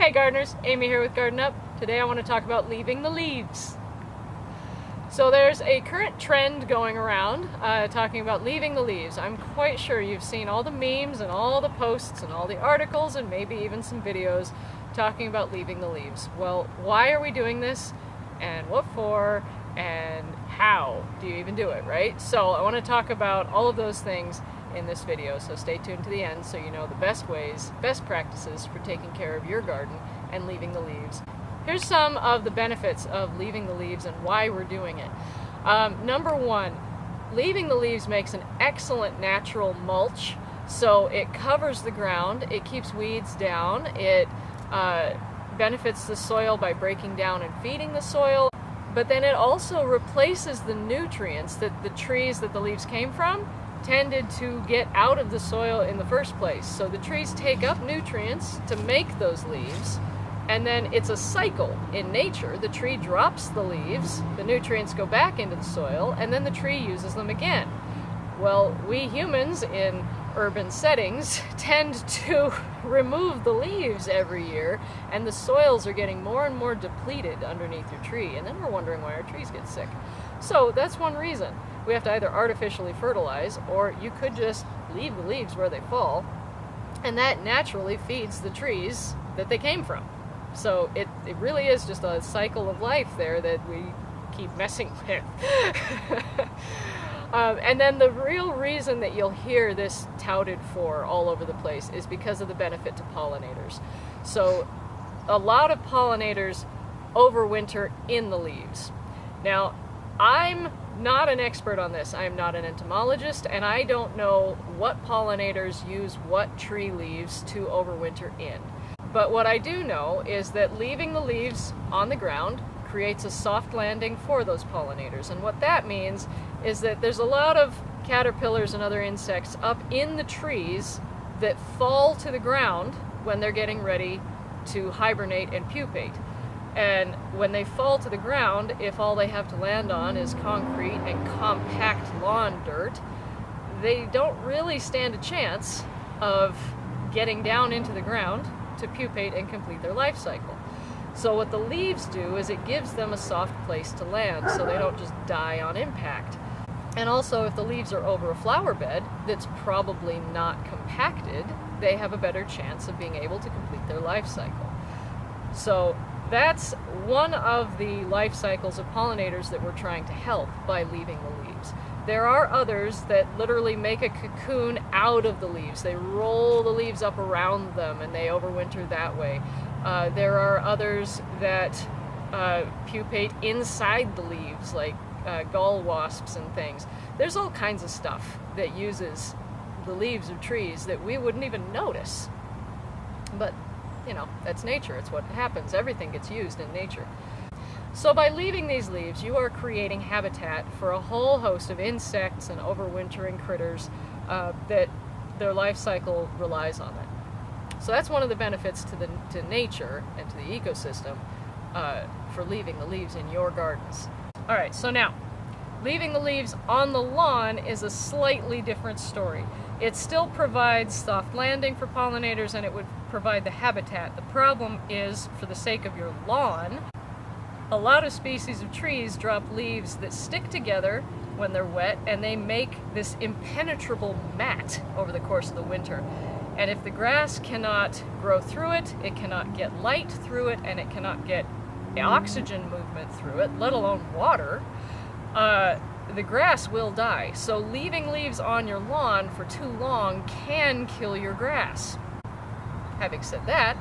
Hey gardeners, Amy here with Garden Up. Today I want to talk about leaving the leaves. So there's a current trend going around talking about leaving the leaves. I'm quite sure you've seen all the memes and all the posts and all the articles and maybe even some videos talking about leaving the leaves. Well, why are we doing this and what for and how do you even do it, right? So I want to talk about all of those things in this video, so stay tuned to the end so you know the best ways, best practices for taking care of your garden and leaving the leaves. Here's some of the benefits of leaving the leaves and why we're doing it. Number one, leaving the leaves makes an excellent natural mulch. So it covers the ground, it keeps weeds down, it benefits the soil by breaking down and feeding the soil, but then it also replaces the nutrients that the trees that the leaves came from tended to get out of the soil in the first place. So the trees take up nutrients to make those leaves, and then it's a cycle in nature. The tree drops the leaves, the nutrients go back into the soil, and then the tree uses them again. Well, we humans in urban settings tend to remove the leaves every year, and the soils are getting more and more depleted underneath your tree, and then we're wondering why our trees get sick. So that's one reason. We have to either artificially fertilize, or you could just leave the leaves where they fall, and that naturally feeds the trees that they came from. So it really is just a cycle of life there that we keep messing with. And then the real reason that you'll hear this touted for all over the place is because of the benefit to pollinators. So a lot of pollinators overwinter in the leaves. Now, I'm not an expert on this. I am not an entomologist, and I don't know what pollinators use what tree leaves to overwinter in. But what I do know is that leaving the leaves on the ground creates a soft landing for those pollinators. And what that means is that there's a lot of caterpillars and other insects up in the trees that fall to the ground when they're getting ready to hibernate and pupate. And when they fall to the ground, if all they have to land on is concrete and compact lawn dirt, they don't really stand a chance of getting down into the ground to pupate and complete their life cycle. So what the leaves do is it gives them a soft place to land so they don't just die on impact. And also, if the leaves are over a flower bed that's probably not compacted, they have a better chance of being able to complete their life cycle. So that's one of the life cycles of pollinators that we're trying to help by leaving the leaves. There are others that literally make a cocoon out of the leaves. They roll the leaves up around them and they overwinter that way. There are others that pupate inside the leaves, like gall wasps and things. There's all kinds of stuff that uses the leaves of trees that we wouldn't even notice. But you know, that's nature. It's what happens. Everything gets used in nature. So by leaving these leaves, you are creating habitat for a whole host of insects and overwintering critters that their life cycle relies on it. So that's one of the benefits to nature and to the ecosystem for leaving the leaves in your gardens. All right, so now, leaving the leaves on the lawn is a slightly different story. It still provides soft landing for pollinators and it would provide the habitat. The problem is, for the sake of your lawn, a lot of species of trees drop leaves that stick together when they're wet, and they make this impenetrable mat over the course of the winter. And if the grass cannot grow through it, it cannot get light through it, and it cannot get oxygen movement through it, let alone water, the grass will die. So leaving leaves on your lawn for too long can kill your grass. Having said that,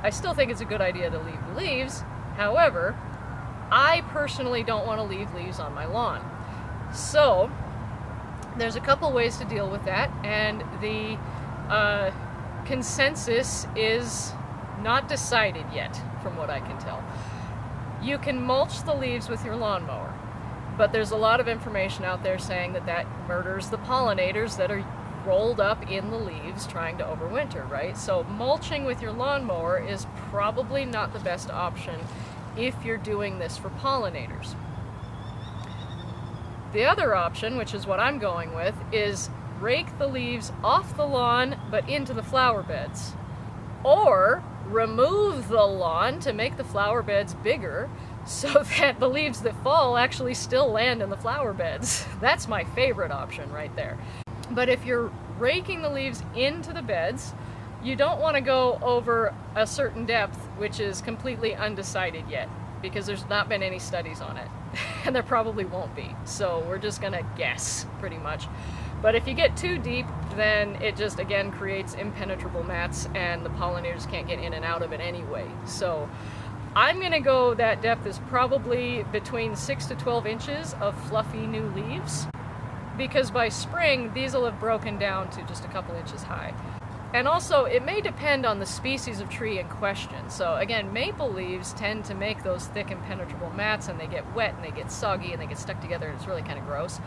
I still think it's a good idea to leave the leaves. However, I personally don't want to leave leaves on my lawn. So there's a couple ways to deal with that, and the consensus is not decided yet, from what I can tell. You can mulch the leaves with your lawnmower, but there's a lot of information out there saying that that murders the pollinators that are rolled up in the leaves trying to overwinter, right? So mulching with your lawnmower is probably not the best option if you're doing this for pollinators. The other option, which is what I'm going with, is rake the leaves off the lawn but into the flower beds. Or remove the lawn to make the flower beds bigger so that the leaves that fall actually still land in the flower beds. That's my favorite option right there. But if you're raking the leaves into the beds, you don't want to go over a certain depth, which is completely undecided yet, because there's not been any studies on it, and there probably won't be. So we're just gonna guess, pretty much. But if you get too deep, then it just, again, creates impenetrable mats, and the pollinators can't get in and out of it anyway. So I'm gonna go that depth is probably between 6 to 12 inches of fluffy new leaves, because by spring, these will have broken down to just a couple inches high. And also, it may depend on the species of tree in question. So again, maple leaves tend to make those thick impenetrable mats, and they get wet and they get soggy and they get stuck together, and it's really kind of gross.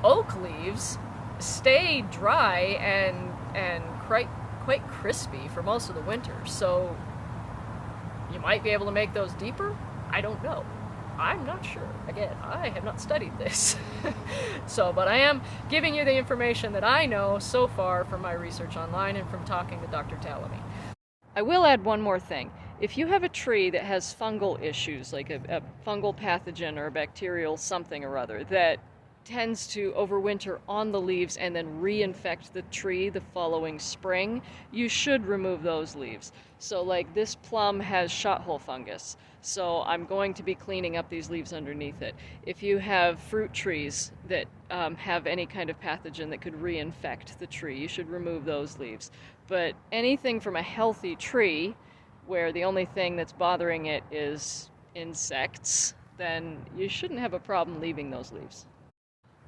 Oak leaves stay dry and quite crispy for most of the winter. So you might be able to make those deeper. I don't know. I'm not sure. Again, I have not studied this. But I am giving you the information that I know so far from my research online and from talking to Dr. Talamy. I will add one more thing. If you have a tree that has fungal issues, like a fungal pathogen or a bacterial something or other, that tends to overwinter on the leaves and then reinfect the tree the following spring, you should remove those leaves. So like this plum has shot hole fungus, so I'm going to be cleaning up these leaves underneath it. If you have fruit trees that have any kind of pathogen that could reinfect the tree, you should remove those leaves. But anything from a healthy tree, where the only thing that's bothering it is insects, then you shouldn't have a problem leaving those leaves.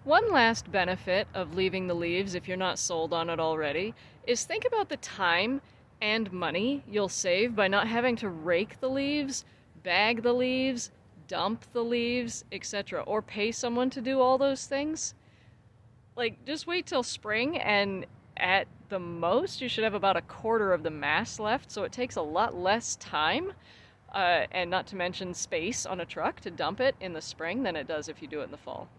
One last benefit of leaving the leaves, if you're not sold on it already, is think about the time and money you'll save by not having to rake the leaves, bag the leaves, dump the leaves, etc., or pay someone to do all those things. Like, just wait till spring, and at the most you should have about a quarter of the mass left, so it takes a lot less time, and not to mention space on a truck to dump it in the spring than it does if you do it in the fall.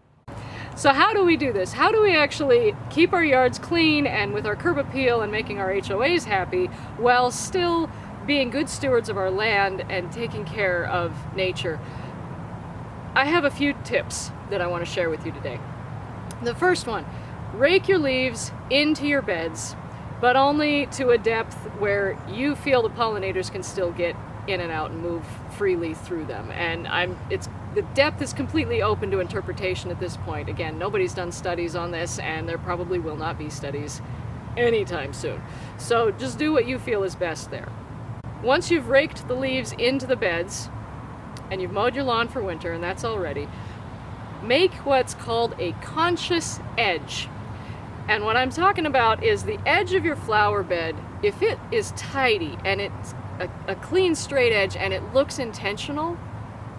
So how do we do this? How do we actually keep our yards clean and with our curb appeal and making our HOAs happy while still being good stewards of our land and taking care of nature? I have a few tips that I want to share with you today. The first one, rake your leaves into your beds, but only to a depth where you feel the pollinators can still get in and out and move freely through them. And the depth is completely open to interpretation at this point. Again, nobody's done studies on this, and there probably will not be studies anytime soon. So just do what you feel is best there. Once you've raked the leaves into the beds, and you've mowed your lawn for winter, and that's all ready, make what's called a conscious edge. And what I'm talking about is the edge of your flower bed. If it is tidy and it's a clean straight edge and it looks intentional,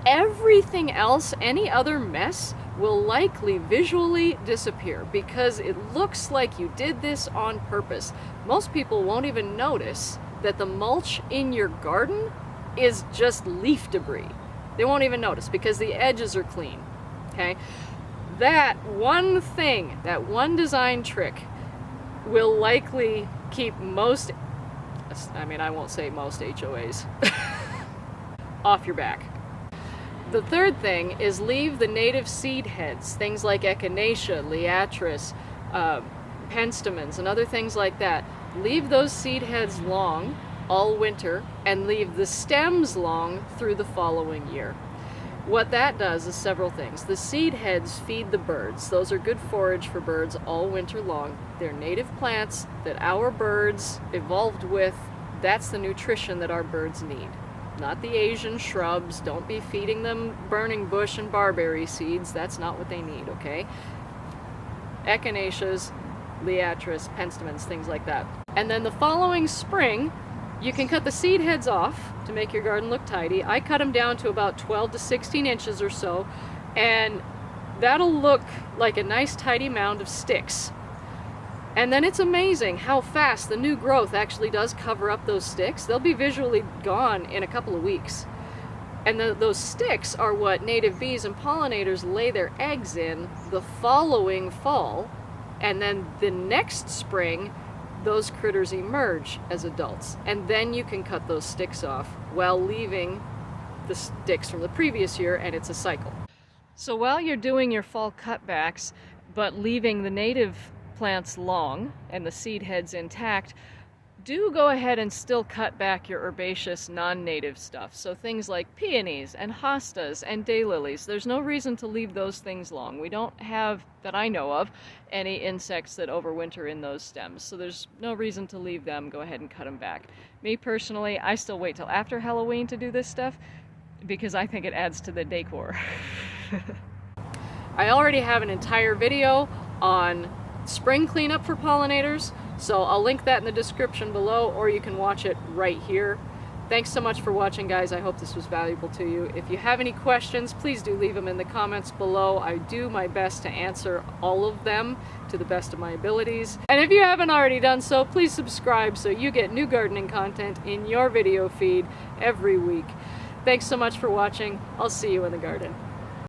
everything else, any other mess, will likely visually disappear because it looks like you did this on purpose. Most people won't even notice that the mulch in your garden is just leaf debris. They won't even notice because the edges are clean, okay? That one thing, that one design trick will likely keep most, I won't say most HOAs, off your back. The third thing is leave the native seed heads, things like echinacea, liatris, penstemons, and other things like that. Leave those seed heads long all winter and leave the stems long through the following year. What that does is several things. The seed heads feed the birds. Those are good forage for birds all winter long. They're native plants that our birds evolved with. That's the nutrition that our birds need. Not the Asian shrubs. Don't be feeding them burning bush and barberry seeds. That's not what they need, okay? Echinaceas, liatris, penstemons, things like that. And then the following spring, you can cut the seed heads off to make your garden look tidy. I cut them down to about 12 to 16 inches or so, and that'll look like a nice tidy mound of sticks. And then it's amazing how fast the new growth actually does cover up those sticks. They'll be visually gone in a couple of weeks. And those sticks are what native bees and pollinators lay their eggs in the following fall. And then the next spring, those critters emerge as adults. And then you can cut those sticks off while leaving the sticks from the previous year, and it's a cycle. So while you're doing your fall cutbacks, but leaving the native plants long and the seed heads intact, do go ahead and still cut back your herbaceous non-native stuff. So things like peonies and hostas and daylilies. There's no reason to leave those things long. We don't have, that I know of, any insects that overwinter in those stems. So there's no reason to leave them. Go ahead and cut them back. Me personally, I still wait till after Halloween to do this stuff because I think it adds to the decor. I already have an entire video on spring cleanup for pollinators, so I'll link that in the description below, or you can watch it right here. Thanks so much for watching, guys. I hope this was valuable to you. If you have any questions, please do leave them in the comments below. I do my best to answer all of them to the best of my abilities. And if you haven't already done so, please subscribe so you get new gardening content in your video feed every week. Thanks so much for watching. I'll see you in the garden.